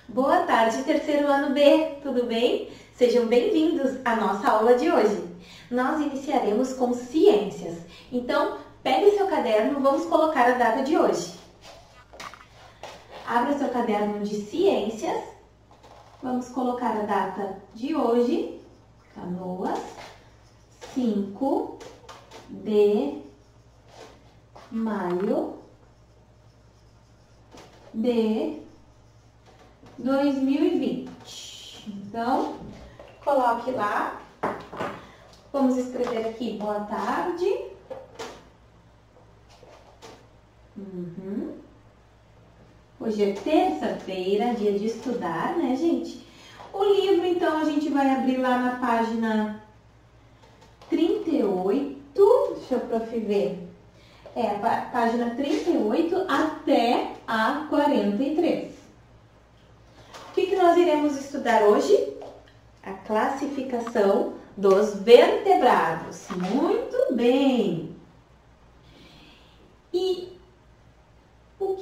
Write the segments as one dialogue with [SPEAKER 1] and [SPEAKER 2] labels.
[SPEAKER 1] Boa tarde, terceiro ano B, tudo bem? Sejam bem-vindos à nossa aula de hoje. Nós iniciaremos com ciências, então pegue seu caderno, vamos colocar a data de hoje. Abra seu caderno de ciências, vamos colocar a data de hoje, Canoas, 5 de maio de 2020. Então, coloque lá. Vamos escrever aqui, boa tarde. Hoje é terça-feira, dia de estudar, né, gente? O livro, então, a gente vai abrir lá na página 38. Deixa eu prof. ver. É a página 38 até a 43. O que nós iremos estudar hoje? A classificação dos vertebrados. Muito bem! E o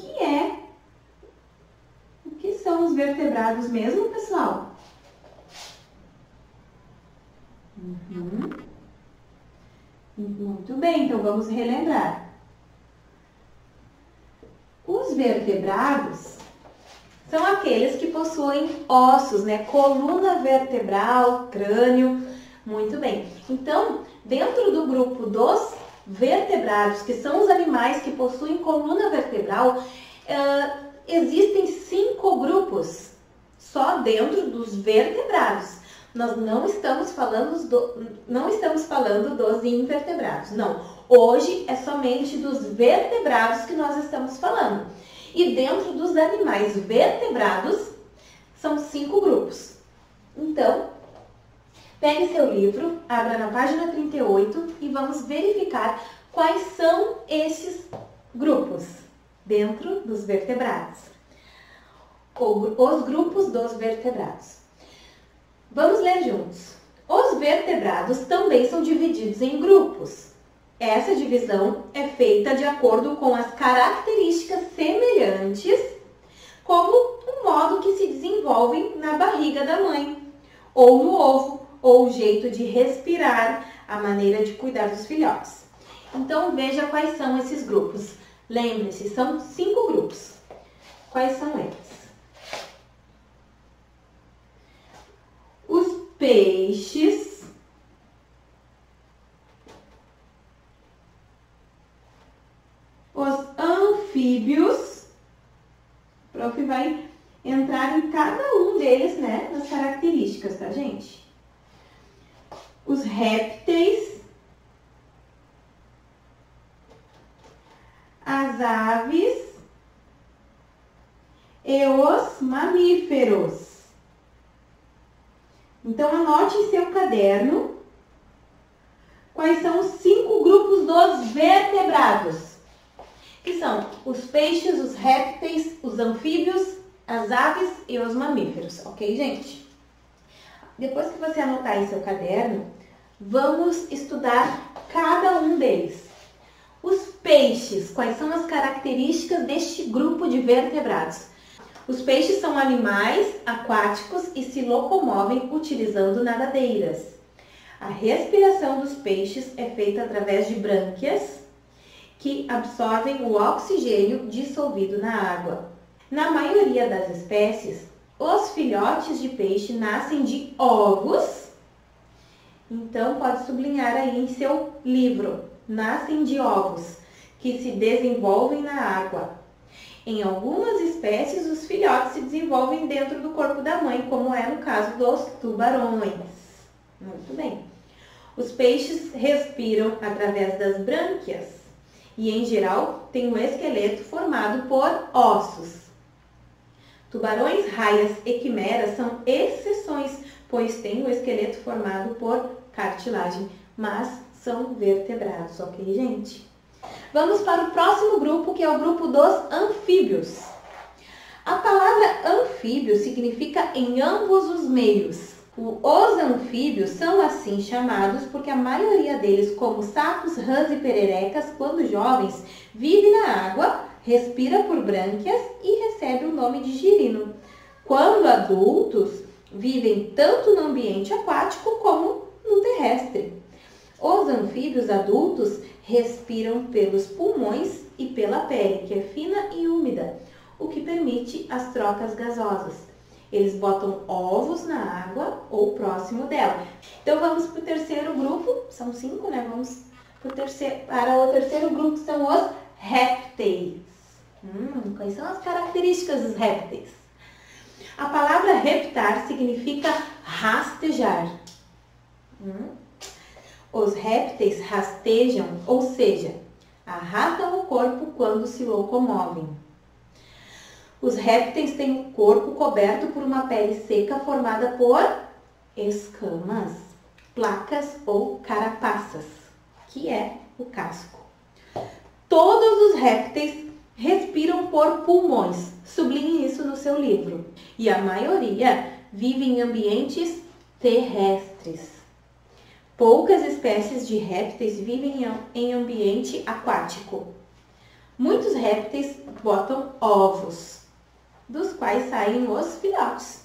[SPEAKER 1] que são os vertebrados mesmo, pessoal? Muito bem, então vamos relembrar. Os vertebrados são aqueles que possuem ossos, né? Coluna vertebral, crânio. Muito bem. Então, dentro do grupo dos vertebrados, que são os animais que possuem coluna vertebral, existem 5 grupos só dentro dos vertebrados. Nós não estamos falando dos invertebrados, não. Hoje é somente dos vertebrados que nós estamos falando. E dentro dos animais vertebrados, são 5 grupos. Então, pegue seu livro, abra na página 38 e vamos verificar quais são esses grupos dentro dos vertebrados. Os grupos dos vertebrados. Vamos ler juntos. Os vertebrados também são divididos em grupos. Essa divisão é feita de acordo com as características semelhantes, como o modo que se desenvolvem na barriga da mãe, ou no ovo, ou o jeito de respirar, a maneira de cuidar dos filhotes. Então, veja quais são esses grupos. Lembre-se, são 5 grupos. Quais são eles? Os peixes, os anfíbios, o prof. Vai entrar em cada um deles, né, nas características, tá, gente? Os répteis, as aves e os mamíferos. Então, anote em seu caderno quais são os 5 grupos dos vertebrados. Que são os peixes, os répteis, os anfíbios, as aves e os mamíferos, ok, gente? Depois que você anotar em seu caderno, vamos estudar cada um deles. Os peixes, quais são as características deste grupo de vertebrados? Os peixes são animais aquáticos e se locomovem utilizando nadadeiras. A respiração dos peixes é feita através de brânquias, que absorvem o oxigênio dissolvido na água. Na maioria das espécies, os filhotes de peixe nascem de ovos. Então, pode sublinhar aí em seu livro. Nascem de ovos, que se desenvolvem na água. Em algumas espécies, os filhotes se desenvolvem dentro do corpo da mãe, como é no caso dos tubarões. Muito bem. Os peixes respiram através das brânquias e, em geral, têm um esqueleto formado por ossos. Tubarões, raias e quimeras são exceções, pois têm o esqueleto formado por cartilagem, mas são vertebrados, ok, gente? Vamos para o próximo grupo, que é o grupo dos anfíbios. A palavra anfíbio significa em ambos os meios. Os anfíbios são assim chamados porque a maioria deles, como sapos, rãs e pererecas, quando jovens, vive na água, respira por brânquias e recebe o nome de girino. Quando adultos, vivem tanto no ambiente aquático como no terrestre. Os anfíbios adultos respiram pelos pulmões e pela pele, que é fina e úmida, o que permite as trocas gasosas. Eles botam ovos na água ou próximo dela. Então vamos para o terceiro grupo, são 5, né? Vamos para o terceiro grupo, que são os répteis. Quais são as características dos répteis? A palavra reptar significa rastejar. Os répteis rastejam, ou seja, arrastam o corpo quando se locomovem. Os répteis têm o corpo coberto por uma pele seca formada por escamas, placas ou carapaças, que é o casco. Todos os répteis respiram por pulmões, sublinhe isso no seu livro. E a maioria vive em ambientes terrestres. Poucas espécies de répteis vivem em ambiente aquático. Muitos répteis botam ovos, dos quais saem os filhotes.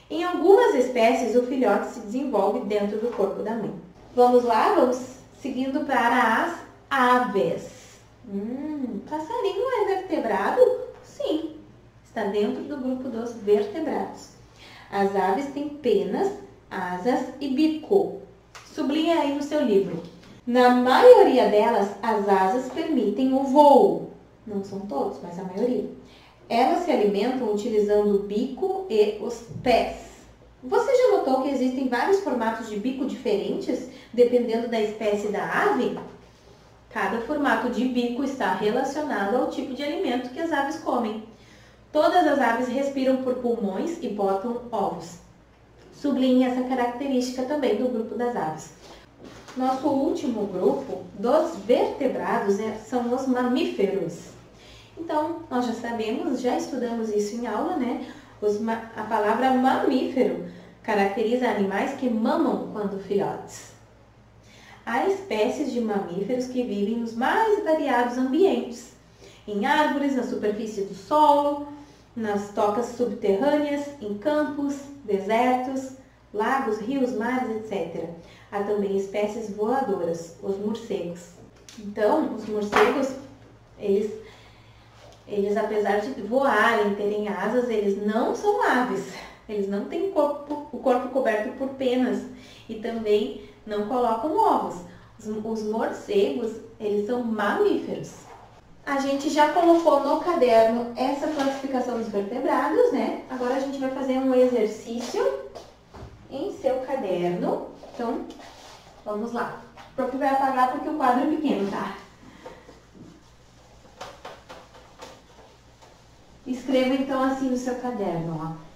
[SPEAKER 1] Em algumas espécies, o filhote se desenvolve dentro do corpo da mãe. Vamos lá, vamos seguindo para as aves. Passarinho é vertebrado? Sim, está dentro do grupo dos vertebrados. As aves têm penas, asas e bico. Sublinha aí no seu livro. Na maioria delas, as asas permitem o voo. Não são todos, mas a maioria. Elas se alimentam utilizando o bico e os pés. Você já notou que existem vários formatos de bico diferentes, dependendo da espécie da ave? Cada formato de bico está relacionado ao tipo de alimento que as aves comem. Todas as aves respiram por pulmões e botam ovos. Sublinhe essa característica também do grupo das aves. Nosso último grupo dos vertebrados são os mamíferos. Então, nós já sabemos, já estudamos isso em aula, né? A palavra mamífero caracteriza animais que mamam quando filhotes. Há espécies de mamíferos que vivem nos mais variados ambientes. Em árvores, na superfície do solo, nas tocas subterrâneas, em campos, desertos, lagos, rios, mares, etc. Há também espécies voadoras, os morcegos. Então, os morcegos, eles apesar de voarem, terem asas, eles não são aves. Eles não têm o corpo coberto por penas e também não colocam ovos. Os morcegos, eles são mamíferos. A gente já colocou no caderno essa classificação dos vertebrados, né? Agora a gente vai fazer um exercício em seu caderno. Então, vamos lá. O prof vai apagar porque o quadro é pequeno, tá? Escreva então assim no seu caderno, ó.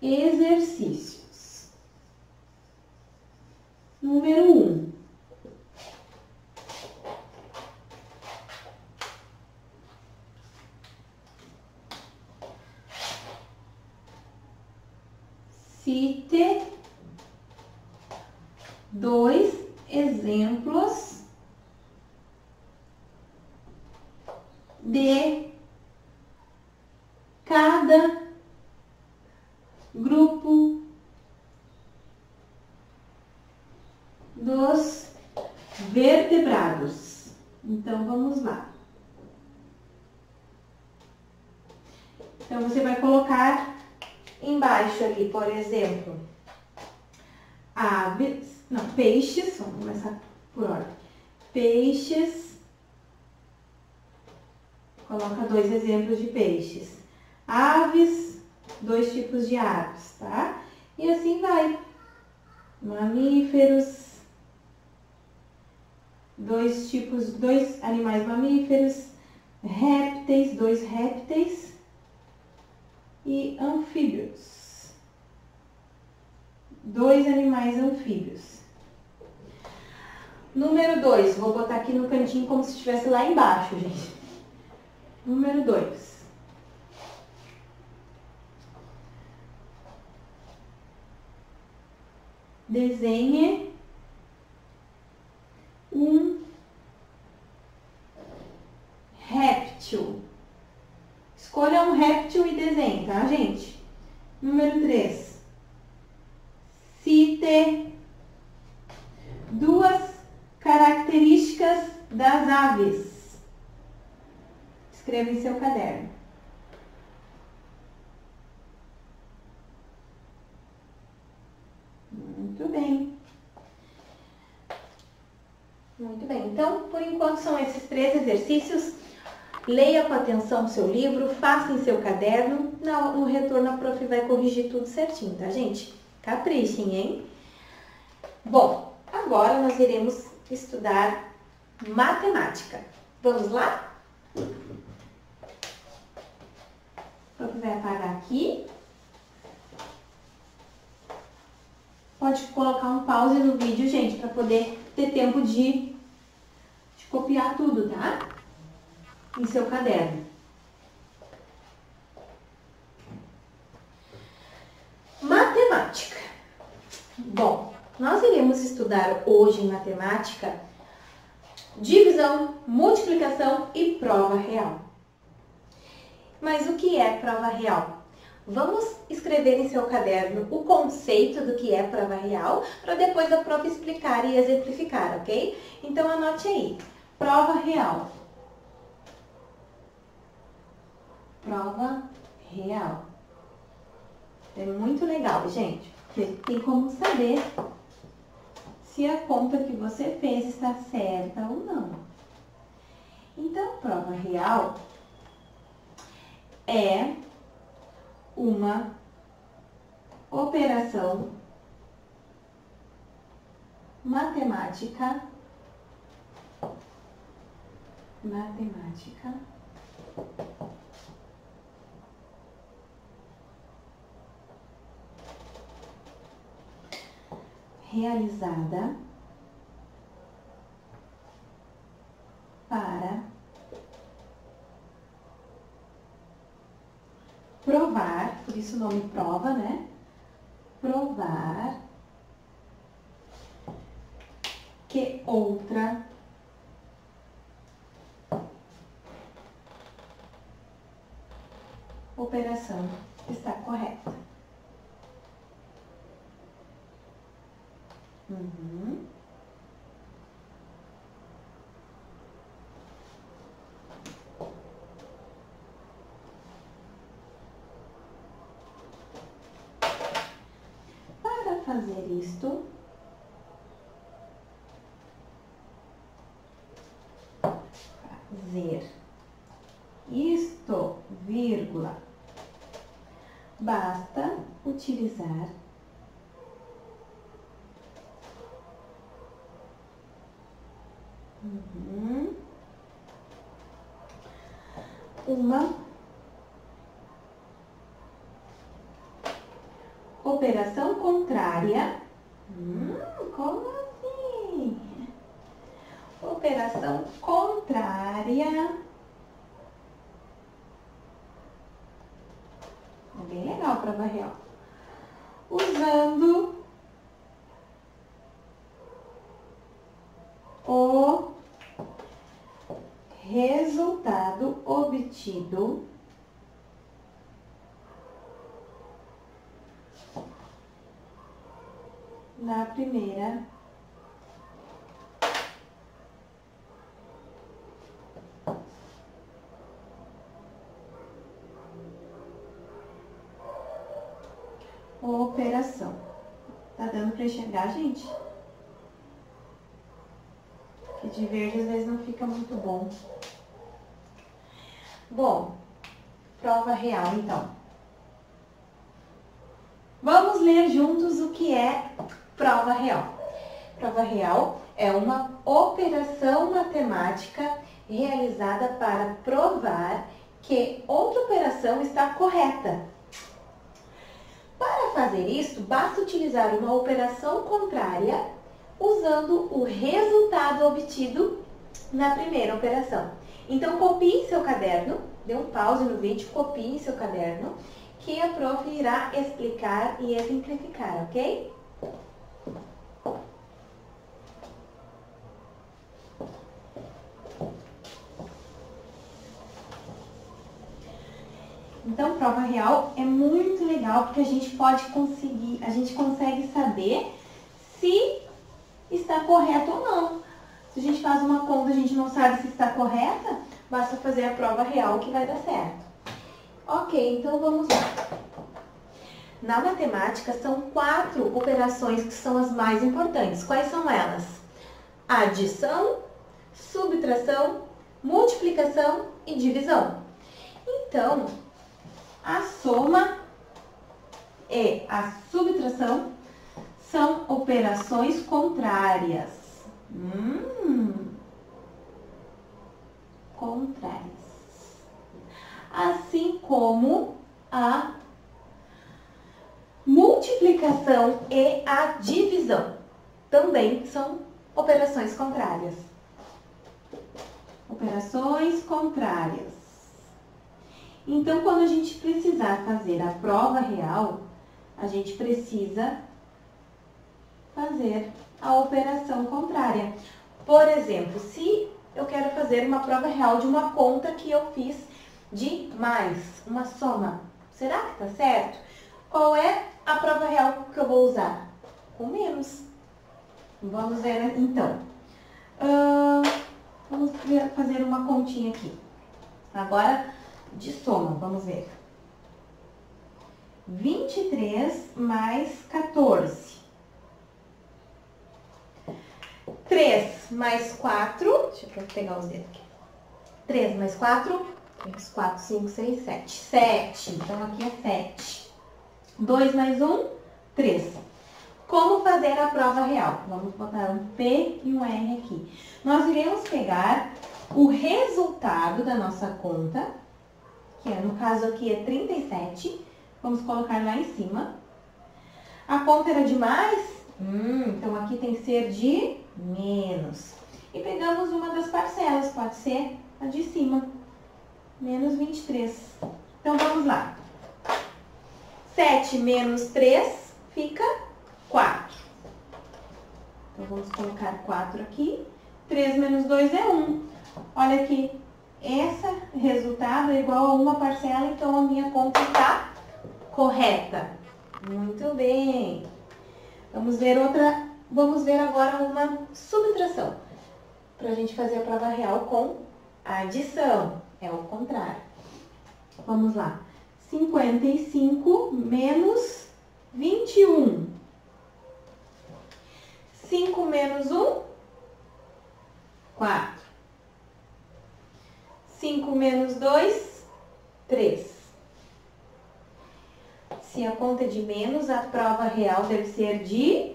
[SPEAKER 1] Exercícios. Número 1. Cite 2 exemplos de cada grupo dos vertebrados. Então, vamos lá. Então, você vai colocar embaixo ali, por exemplo, aves, não, peixes, vamos começar por ordem. Peixes, coloca 2 exemplos de peixes. Aves, 2 tipos de aves, tá? E assim vai. Mamíferos, 2 animais mamíferos. Répteis, 2 répteis. E anfíbios, 2 animais anfíbios. Número 2, vou botar aqui no cantinho como se estivesse lá embaixo, gente. Número 2. Desenhe um características das aves. Escreva em seu caderno. Muito bem. Muito bem. Então, por enquanto, são esses 3 exercícios. Leia com atenção o seu livro, faça em seu caderno. No retorno, a prof vai corrigir tudo certinho, tá, gente? Caprichem, hein? Bom, agora nós iremos estudar matemática. Vamos lá? A prof vai apagar aqui. Pode colocar um pause no vídeo, gente, para poder ter tempo de copiar tudo, tá? Em seu caderno. Matemática. Bom, nós iremos estudar hoje em matemática divisão, multiplicação e prova real. Mas o que é prova real? Vamos escrever em seu caderno o conceito do que é prova real, para depois a prof explicar e exemplificar, ok? Então anote aí, prova real. Prova real. É muito legal, gente, porque tem como saber se a conta que você fez está certa ou não. Então, prova real é uma operação matemática realizada para provar, por isso o nome prova, né? Provar que outra operação está correta. Para fazer isto, vírgula, basta utilizar uma operação contrária. Como assim? Operação contrária. É bem legal a prova real. Usando o resultado obtido na primeira operação. Tá dando para enxergar, gente? Que de verde às vezes não fica muito bom. Bom, prova real então. Vamos ler juntos o que é prova real. Prova real é uma operação matemática realizada para provar que outra operação está correta. Para fazer isso, basta utilizar uma operação contrária usando o resultado obtido na primeira operação. Então, copie seu caderno, dê um pause no vídeo, copie seu caderno, que a prof irá explicar e exemplificar, ok? Então, prova real é muito legal porque a gente consegue saber se está correto ou não. Se a gente faz uma conta e a gente não sabe se está correta, basta fazer a prova real que vai dar certo. Ok, então vamos lá. Na matemática, são 4 operações que são as mais importantes. Quais são elas? Adição, subtração, multiplicação e divisão. Então, a soma e a subtração são operações contrárias. Contrárias. Assim como a multiplicação e a divisão também são operações contrárias. Operações contrárias. Então, quando a gente precisar fazer a prova real, a gente precisa fazer a operação contrária. Por exemplo, se eu quero fazer uma prova real de uma conta que eu fiz de mais, uma soma, será que tá certo? Qual é a prova real que eu vou usar? Com menos. Vamos ver então. Vamos fazer uma continha aqui. Agora, de soma, vamos ver. 23 mais 14. 3 mais 4. Deixa eu pegar os dedos aqui. 3 mais 4. 3, 4, 5, 6, 7. 7. Então, aqui é 7. 2 mais 1, 3. Como fazer a prova real? Vamos botar um P e um R aqui. Nós iremos pegar o resultado da nossa conta, que no caso aqui é 37. Vamos colocar lá em cima. A conta era de mais? Então aqui tem que ser de menos. E pegamos uma das parcelas, pode ser a de cima. Menos 23. Então vamos lá. 7 menos 3 fica 4. Então, vamos colocar 4 aqui. 3 menos 2 é 1. Olha aqui, esse resultado é igual a uma parcela, então a minha conta está correta. Muito bem. Vamos ver agora uma subtração. Para a gente fazer a prova real com adição. É o contrário. Vamos lá. 55 menos 21. 5 menos 1, 4. 5 menos 2, 3. Se a conta é de menos, a prova real deve ser de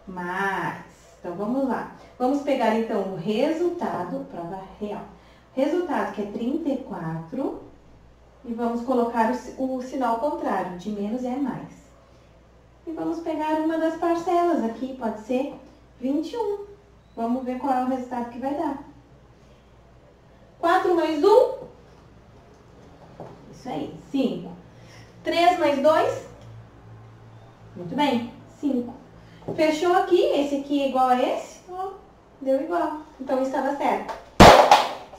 [SPEAKER 1] mais. Então, vamos lá. Vamos pegar, então, o resultado, prova real. Resultado que é 34. E vamos colocar o sinal contrário, de menos é mais. E vamos pegar uma das parcelas aqui, pode ser 21. Vamos ver qual é o resultado que vai dar. 4 mais 1. Isso aí, 5. 3 mais 2. Muito bem, 5. Fechou aqui, esse aqui é igual a esse. Ó, deu igual. Então, estava certo.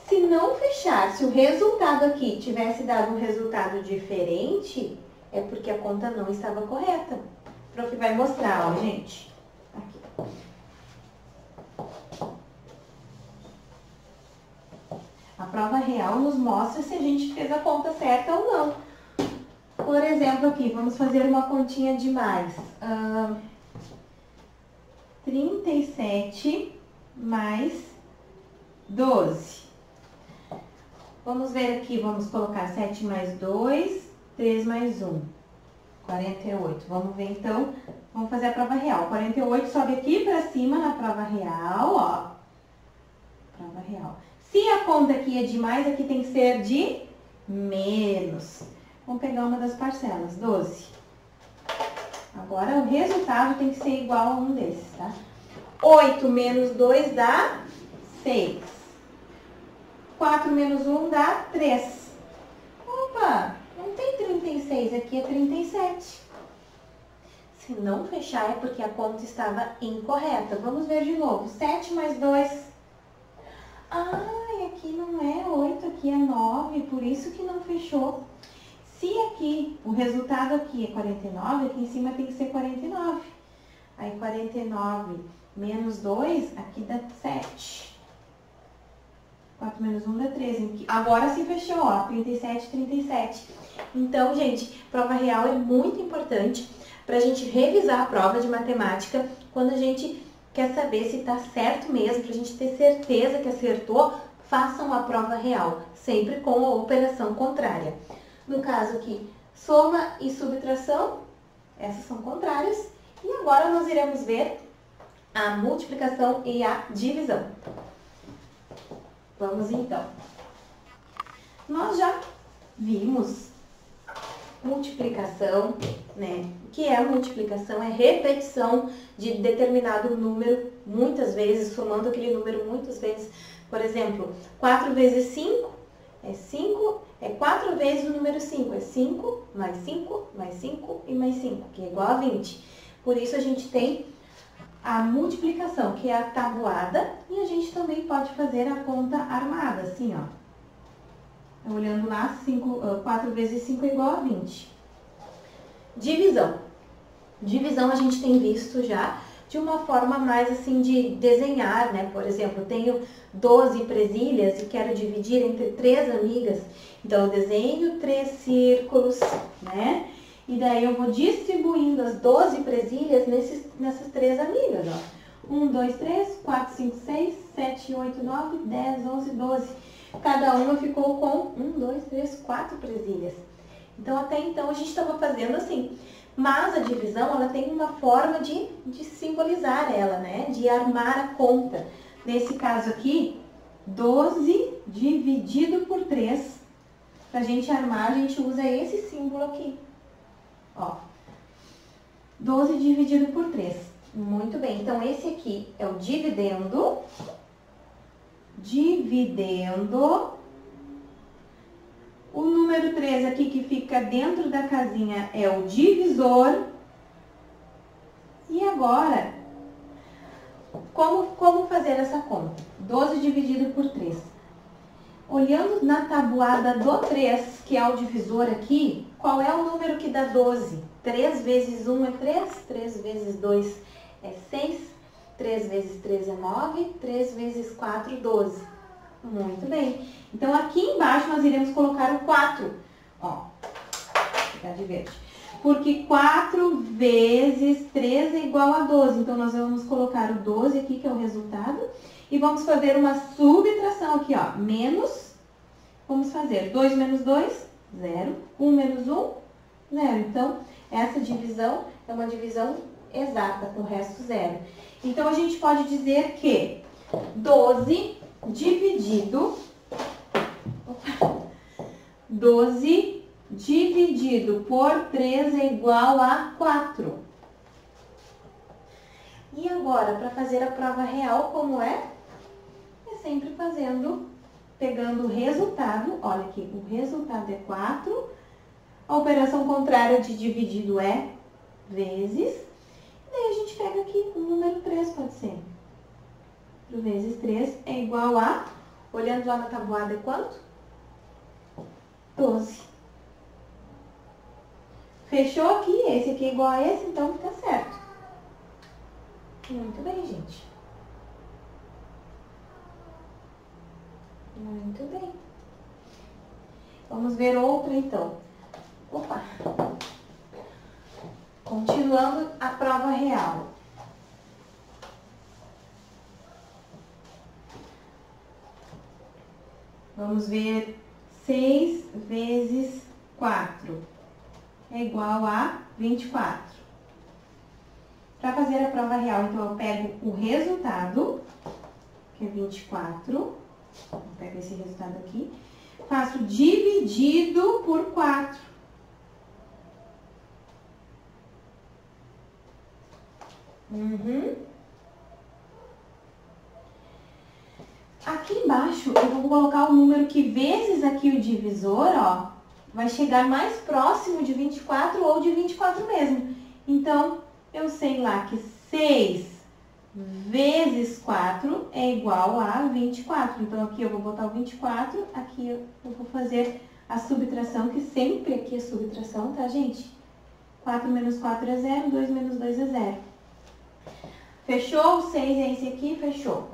[SPEAKER 1] Se não fechar, se o resultado aqui tivesse dado um resultado diferente, é porque a conta não estava correta. O prof vai mostrar, ó, gente. Aqui. A prova real nos mostra se a gente fez a conta certa ou não. Por exemplo, aqui, vamos fazer uma continha de mais. 37 mais 12. Vamos ver aqui, vamos colocar 7 mais 2, 3 mais 1, 48. Vamos ver então, vamos fazer a prova real. 48 sobe aqui para cima na prova real, ó. Prova real. Se a conta aqui é de mais, aqui tem que ser de menos. Vamos pegar uma das parcelas, 12. Agora, o resultado tem que ser igual a um desses, tá? 8 menos 2 dá 6. 4 menos 1 dá 3. Opa, não tem 36, aqui é 37. Se não fechar é porque a conta estava incorreta. Vamos ver de novo. 7 mais 2. Ah, aqui não é 8, aqui é 9, por isso que não fechou. Se aqui, o resultado aqui é 49, aqui em cima tem que ser 49. Aí 49 Menos 2, aqui dá 7. 4 menos 1 dá 13. Agora se fechou, ó, 37, 37. Então, gente, prova real é muito importante pra gente revisar a prova de matemática quando a gente quer saber se tá certo mesmo, pra gente ter certeza que acertou, façam a prova real, sempre com a operação contrária. No caso aqui, soma e subtração, essas são contrárias. E agora nós iremos ver a multiplicação e a divisão. Vamos então. Nós já vimos multiplicação, né? O que é multiplicação? É repetição de determinado número, muitas vezes, somando aquele número muitas vezes. Por exemplo, 4 vezes 5 é 5, é 4 vezes o número 5, é 5, mais 5, mais 5 e mais 5, que é igual a 20. Por isso a gente tem a multiplicação, que é a tabuada, e a gente também pode fazer a conta armada, assim, ó. Olhando lá, 4 vezes 5 é igual a 20. Divisão. Divisão a gente tem visto já de uma forma mais assim de desenhar, né? Por exemplo, eu tenho 12 presilhas e quero dividir entre 3 amigas. Então, eu desenho 3 círculos, né? E daí eu vou distribuindo as 12 presilhas nessas 3 amigas, ó. 1, 2, 3, 4, 5, 6, 7, 8, 9, 10, 11, 12. Cada uma ficou com 1, 2, 3, 4 presilhas. Então, até então, a gente estava fazendo assim. Mas a divisão, ela tem uma forma de simbolizar ela, né? De armar a conta. Nesse caso aqui, 12 dividido por 3. Pra gente armar, a gente usa esse símbolo aqui. Ó, 12 dividido por 3. Muito bem, então esse aqui é o dividendo. Dividendo. O número 3 aqui que fica dentro da casinha é o divisor. E agora, como fazer essa conta? 12 dividido por 3. Olhando na tabuada do 3, que é o divisor aqui, qual é o número que dá 12? 3 vezes 1 é 3, 3 vezes 2 é 6, 3 vezes 3 é 9, 3 vezes 4, 12. Muito bem. Então, aqui embaixo nós iremos colocar o 4. Ó, vou ficar de verde. Porque 4 vezes 3 é igual a 12. Então, nós vamos colocar o 12 aqui, que é o resultado. E vamos fazer uma subtração aqui, ó. Menos, vamos fazer 2 menos 2, 0. 1 menos 1, 0. Então, essa divisão é uma divisão exata, com o resto 0. Então, a gente pode dizer que 12 dividido... 12 dividido por 3 é igual a 4. E agora, para fazer a prova real, como é? É sempre pegando o resultado. Olha aqui, o resultado é 4. A operação contrária de dividido é vezes. E daí a gente pega aqui o número 3, pode ser. Vezes 3 é igual a, olhando lá na tabuada, é quanto? 12. Fechou aqui, esse aqui é igual a esse, então fica certo. Muito bem, gente. Muito bem. Vamos ver outra, então. Opa! Continuando a prova real. Vamos ver 6 vezes 4 é igual a 24. Para fazer a prova real, então, eu pego o resultado, que é 24. Vou pegar esse resultado aqui. Faço dividido por 4. Aqui embaixo, eu vou colocar o número que vezes aqui o divisor, ó, vai chegar mais próximo de 24 ou de 24 mesmo. Então, eu sei lá que 6 vezes 4 é igual a 24. Então, aqui eu vou botar o 24, aqui eu vou fazer a subtração, que sempre aqui é subtração, tá, gente? 4 menos 4 é 0, 2 menos 2 é 0. Fechou? O 6 é esse aqui, fechou.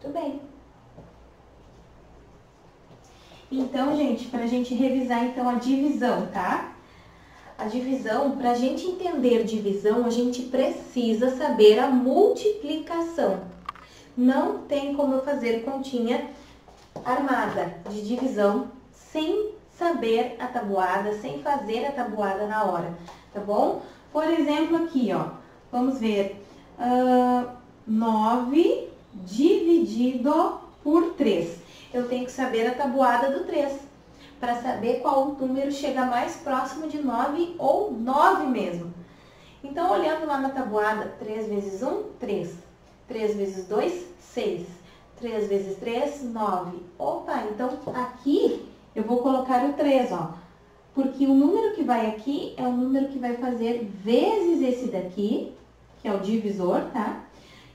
[SPEAKER 1] Muito bem. Então, gente, pra gente revisar então a divisão, tá? A divisão, pra gente entender divisão, a gente precisa saber a multiplicação. Não tem como eu fazer continha armada de divisão sem saber a tabuada, sem fazer a tabuada na hora, tá bom? Por exemplo, aqui, ó, vamos ver, 9 dividido por 3. Eu tenho que saber a tabuada do 3, para saber qual número chega mais próximo de 9 ou 9 mesmo. Então, olhando lá na tabuada, 3 vezes 1, 3. 3 vezes 2, 6. 3 vezes 3, 9. Opa, então aqui eu vou colocar o 3, ó. Porque o número que vai aqui é o número que vai fazer vezes esse daqui, que é o divisor, tá?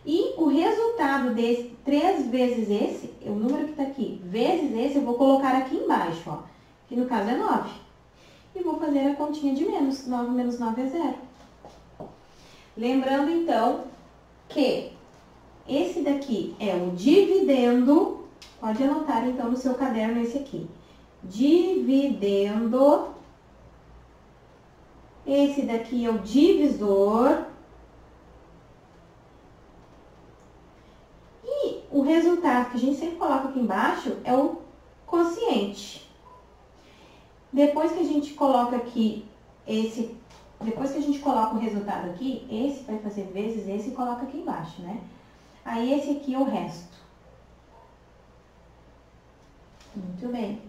[SPEAKER 1] E o resultado desse 3 vezes esse, o número que tá aqui, vezes esse, eu vou colocar aqui embaixo, ó. Que no caso é 9. E vou fazer a continha de menos. 9 menos 9 é 0. Lembrando, então, que esse daqui é o dividendo. Pode anotar, então, no seu caderno esse aqui. Dividendo. Esse daqui é o divisor. E o resultado que a gente sempre coloca aqui embaixo é o quociente. Depois que a gente coloca aqui depois que a gente coloca o resultado aqui, esse vai fazer vezes esse e coloca aqui embaixo, né? Aí esse aqui é o resto. Muito bem.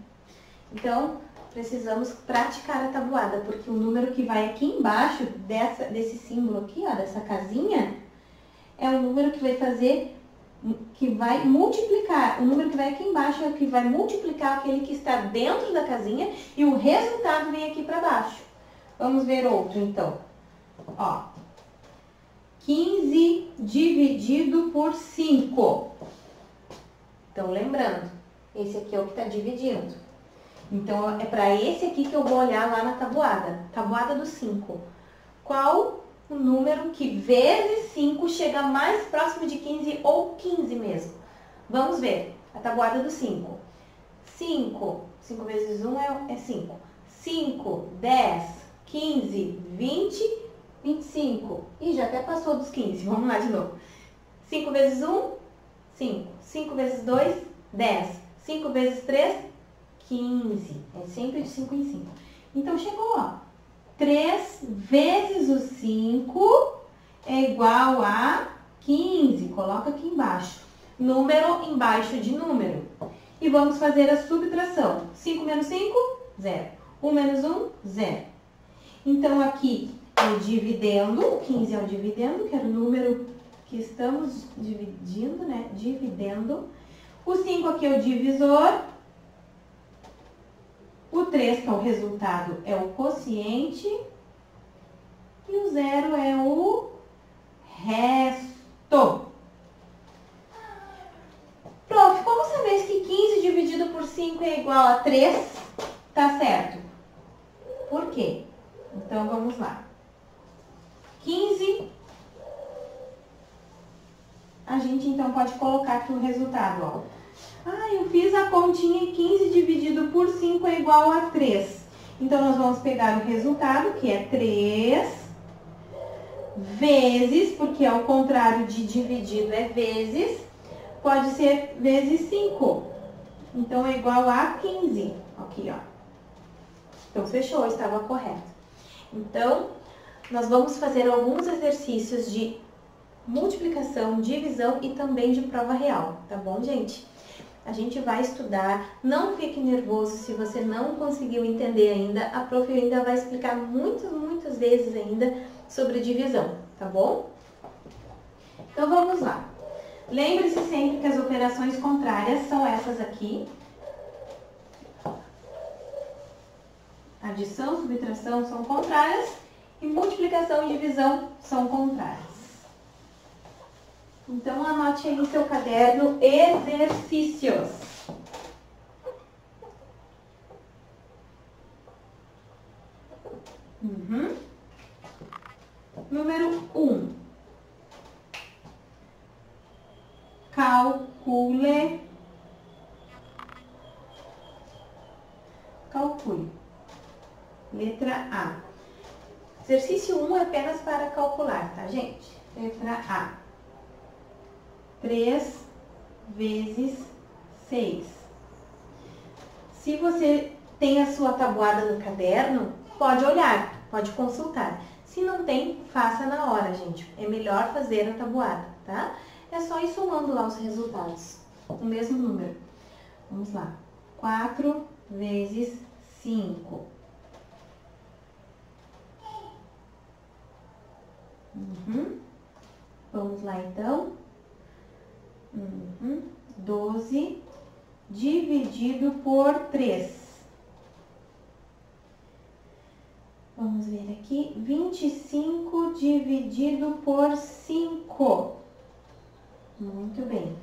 [SPEAKER 1] Então, precisamos praticar a tabuada, porque o número que vai aqui embaixo desse símbolo aqui, ó, dessa casinha, é o número que vai fazer, que vai multiplicar. O número que vai aqui embaixo é o que vai multiplicar aquele que está dentro da casinha e o resultado vem aqui para baixo. Vamos ver outro, então. Ó, 15 dividido por 5. Então, lembrando, esse aqui é o que está dividindo. Então, é para esse aqui que eu vou olhar lá na tabuada. Tabuada do 5. Qual o número que vezes 5 chega mais próximo de 15 ou 15 mesmo? Vamos ver. A tabuada do 5. 5 vezes 1 é 5. 5, 10, 15, 20, 25. Ih, já até passou dos 15. Vamos lá de novo. 5 vezes 1, 5. 5 vezes 2, 10. 5 vezes 3, 15. É sempre de 5 em 5. Então, chegou, ó. 3 vezes o 5 é igual a 15. Coloca aqui embaixo. Número embaixo de número. E vamos fazer a subtração. 5 menos 5, 0. 1 menos 1, 0. Então, aqui é o dividendo. O 15 é o dividendo, que era o número que estamos dividindo, né? Dividendo. O 5 aqui é o divisor. O 3, que é o resultado, é o quociente. E o 0 é o resto. Prof, como saber que 15 dividido por 5 é igual a 3? Tá certo. Por quê? Então, vamos lá. 15. A gente, então, pode colocar aqui o resultado, ó. Ah, eu fiz a continha e 15 dividido por 5 é igual a 3. Então, nós vamos pegar o resultado, que é 3, vezes, porque ao contrário de dividido é vezes, pode ser vezes 5. Então, é igual a 15. Aqui, ó. Então, fechou, estava correto. Então, nós vamos fazer alguns exercícios de multiplicação, divisão e também de prova real, tá bom, gente? A gente vai estudar, não fique nervoso se você não conseguiu entender ainda, a prof ainda vai explicar muitas vezes ainda sobre divisão, tá bom? Então, vamos lá. Lembre-se sempre que as operações contrárias são essas aqui. Adição, subtração são contrárias e multiplicação e divisão são contrárias. Então, anote aí no seu caderno exercícios. Número 1. Calcule. Calcule. Letra A. Exercício 1 é apenas para calcular, tá, gente? Letra A. 3 vezes 6. Se você tem a sua tabuada no caderno, pode olhar, pode consultar. Se não tem, faça na hora, gente. É melhor fazer a tabuada, tá? É só ir somando lá os resultados. O mesmo número. Vamos lá. 4 vezes 5. Vamos lá, então. 12 dividido por 3. Vamos ver aqui. 25 dividido por 5. Muito bem.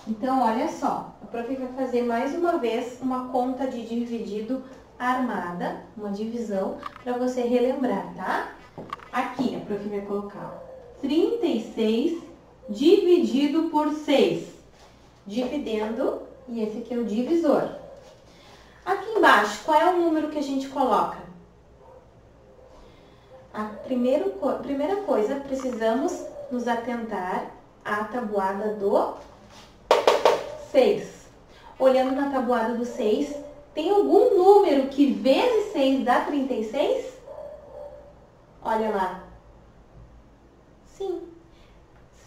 [SPEAKER 1] Então, olha só. A prof vai fazer mais uma vez uma conta de dividido armada, uma divisão, para você relembrar, tá? Aqui, a prof vai colocar 36 dividido por 6. Dividendo, e esse aqui é o divisor. Aqui embaixo, qual é o número que a gente coloca? A primeira coisa, precisamos nos atentar à tabuada do 6. Olhando na tabuada do 6, tem algum número que vezes 6 dá 36? Olha lá. Sim.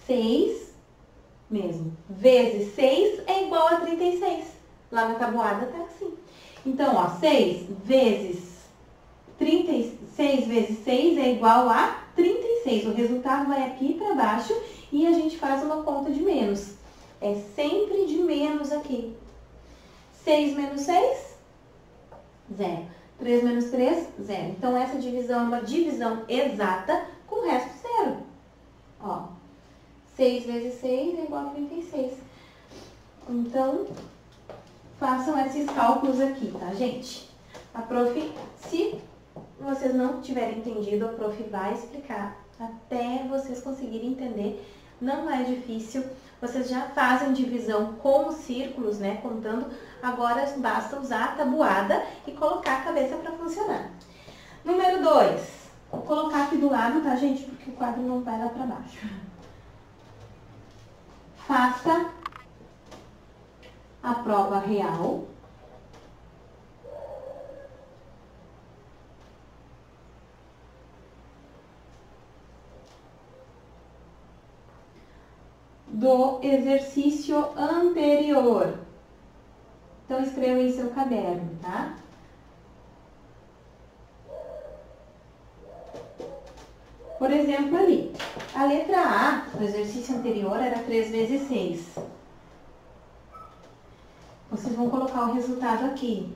[SPEAKER 1] 6 mesmo. Vezes 6 é igual a 36. Lá na tabuada tá assim. Então, ó, 6 vezes 6 é igual a 36. O resultado vai aqui para baixo e a gente faz uma conta de menos. É sempre de menos aqui. 6 menos 6, 0. 3 menos 3, 0. Então, essa divisão é uma divisão exata com o resto zero. Ó, 6 vezes 6 é igual a 36. Então, façam esses cálculos aqui, tá, gente? A prof, se vocês não tiverem entendido, a prof vai explicar até vocês conseguirem entender. Não é difícil. Vocês já fazem divisão com os círculos, né? Contando. Agora basta usar a tabuada e colocar a cabeça para funcionar. Número 2. Vou colocar aqui do lado, tá, gente? Porque o quadro não vai lá para baixo. Faça a prova real do exercício anterior. Então, escreva em seu caderno, tá? Por exemplo, ali, a letra A do exercício anterior era 3 vezes 6. Vocês vão colocar o resultado aqui.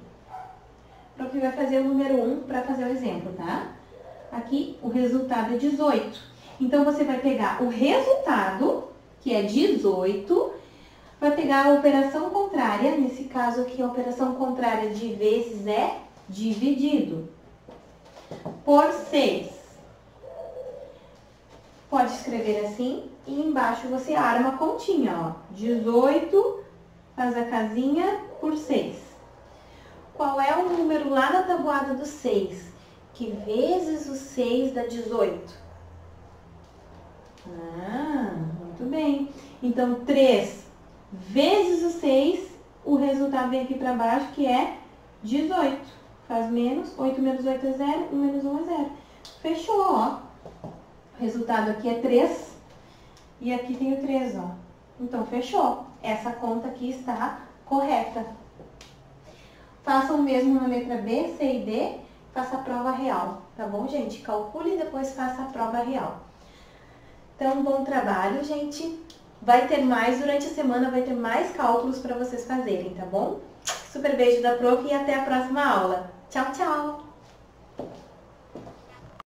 [SPEAKER 1] O prof vai fazer o número 1 para fazer o exemplo, tá? Aqui, o resultado é 18. Então, você vai pegar o resultado, que é 18, vai pegar a operação contrária, nesse caso aqui a operação contrária de vezes é dividido, por 6. Pode escrever assim e embaixo você arma a continha, ó. 18, faz a casinha por 6. Qual é o número lá na tabuada do 6? Que vezes o 6 dá 18? Muito bem. Então, 3 vezes o 6, o resultado vem aqui para baixo, que é 18. Faz menos, 8 menos 8 é 0, 1 menos 1 é 0. Fechou, ó. O resultado aqui é 3 e aqui tem o 3, ó. Então, fechou. Essa conta aqui está correta. Faça o mesmo na letra B, C e D. Faça a prova real, tá bom, gente? Calcule e depois faça a prova real. Então, bom trabalho, gente. Vai ter mais, durante a semana vai ter mais cálculos para vocês fazerem, tá bom? Super beijo da prof e até a próxima aula. Tchau, tchau!